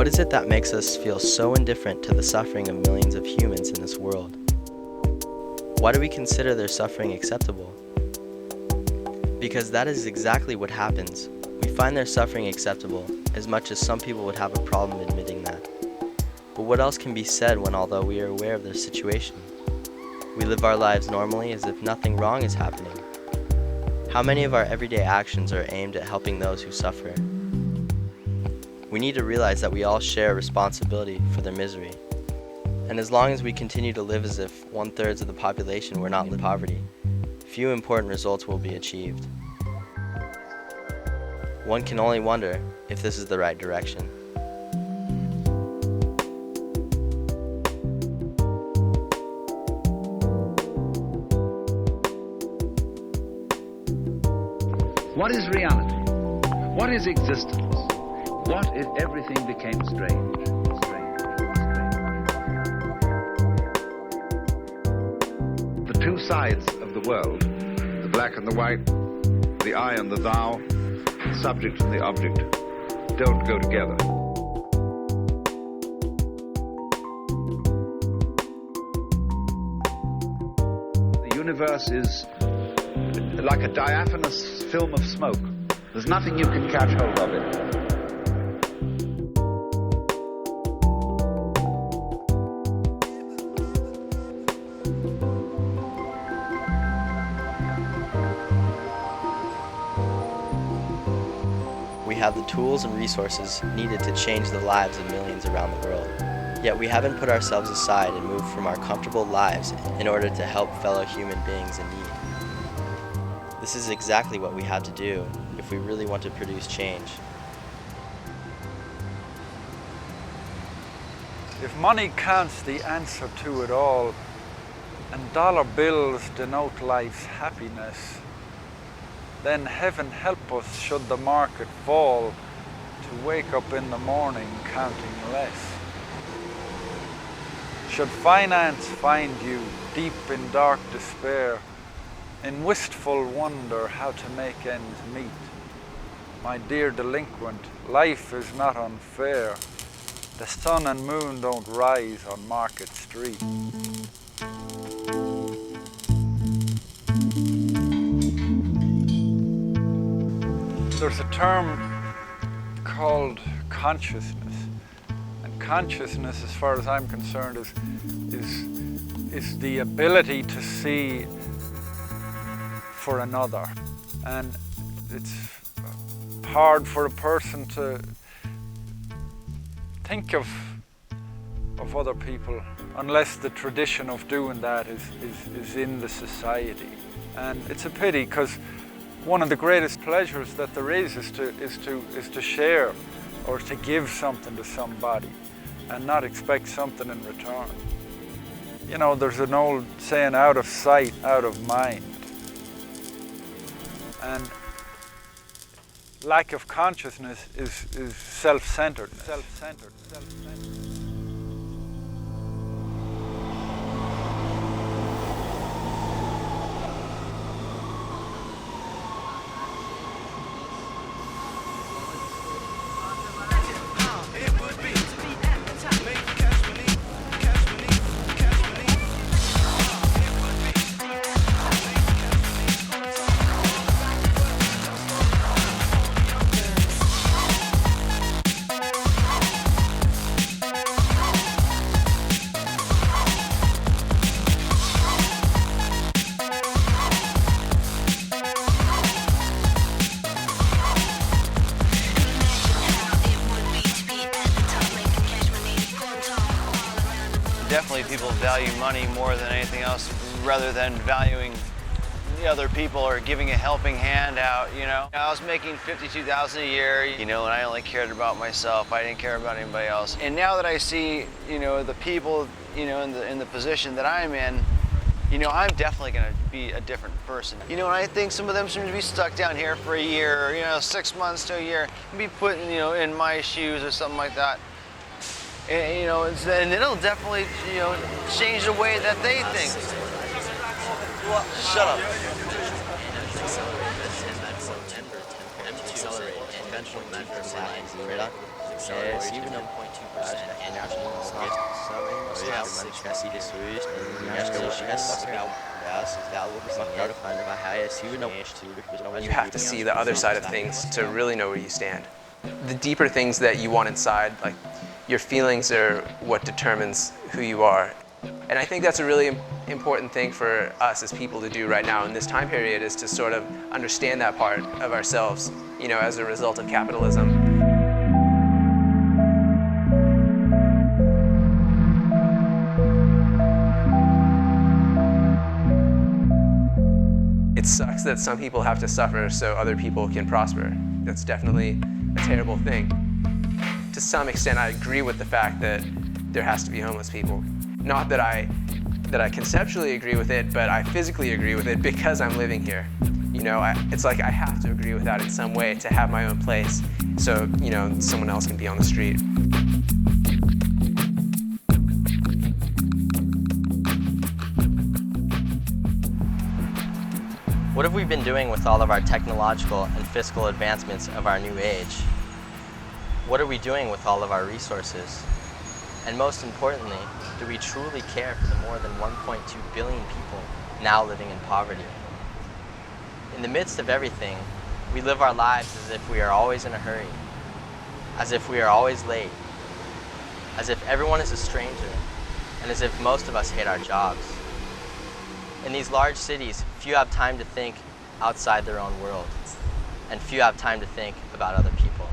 What is it that makes us feel so indifferent to the suffering of millions of humans in this world? Why do we consider their suffering acceptable? Because that is exactly what happens. We find their suffering acceptable, as much as some people would have a problem admitting that. But what else can be said when, although we are aware of their situation, we live our lives normally as if nothing wrong is happening? How many of our everyday actions are aimed at helping those who suffer? We need to realize that we all share a responsibility for their misery. And as long as we continue to live as if 1/3 of the population were not in poverty, few important results will be achieved. One can only wonder if this is the right direction. What is reality? What is existence? What if everything became strange? The two sides of the world, the black and the white, the I and the thou, the subject and the object, don't go together. The universe is like a diaphanous film of smoke. There's nothing you can catch hold of it. We have the tools and resources needed to change the lives of millions around the world. Yet we haven't put ourselves aside and moved from our comfortable lives in order to help fellow human beings in need. This is exactly what we have to do if we really want to produce change. If money counts the answer to it all, and dollar bills denote life's happiness, then heaven help us should the market fall to wake up in the morning counting less. Should finance find you deep in dark despair, in wistful wonder how to make ends meet, my dear delinquent, life is not unfair. The sun and moon don't rise on Market Street. There's a term called consciousness. And consciousness, as far as I'm concerned, is the ability to see for another. And it's hard for a person to think of other people unless the tradition of doing that is in the society. And it's a pity, because one of the greatest pleasures that there is to share or to give something to somebody and not expect something in return. You know, there's an old saying, out of sight, out of mind. And lack of consciousness is self-centeredness. Self-centered. Definitely people value money more than anything else, rather than valuing the other people or giving a helping hand out, you know. I was making $52,000 a year, you know, and I only cared about myself. I didn't care about anybody else. And now that I see, you know, the people, you know, in the position that I'm in, you know, I'm definitely going to be a different person. You know, and I think some of them should be stuck down here for a year, or, you know, 6 months to a year, and be put, you know, in my shoes or something like that. And, you know, and it'll definitely, you know, change the way that they think. Shut up. Conventional methods like radon. You have to see the other side of things to really know where you stand. The deeper things that you want inside, like your feelings, are what determines who you are. And I think that's a really important thing for us as people to do right now in this time period, is to sort of understand that part of ourselves, you know, as a result of capitalism. It sucks that some people have to suffer so other people can prosper. That's definitely a terrible thing. To some extent, I agree with the fact that there has to be homeless people. Not that I conceptually agree with it, but I physically agree with it because I'm living here. You know, it's like I have to agree with that in some way to have my own place, so, you know, someone else can be on the street. What have we been doing with all of our technological and fiscal advancements of our new age? What are we doing with all of our resources? And most importantly, do we truly care for the more than 1.2 billion people now living in poverty? In the midst of everything, we live our lives as if we are always in a hurry, as if we are always late, as if everyone is a stranger, and as if most of us hate our jobs. In these large cities, few have time to think outside their own world, and few have time to think about other people.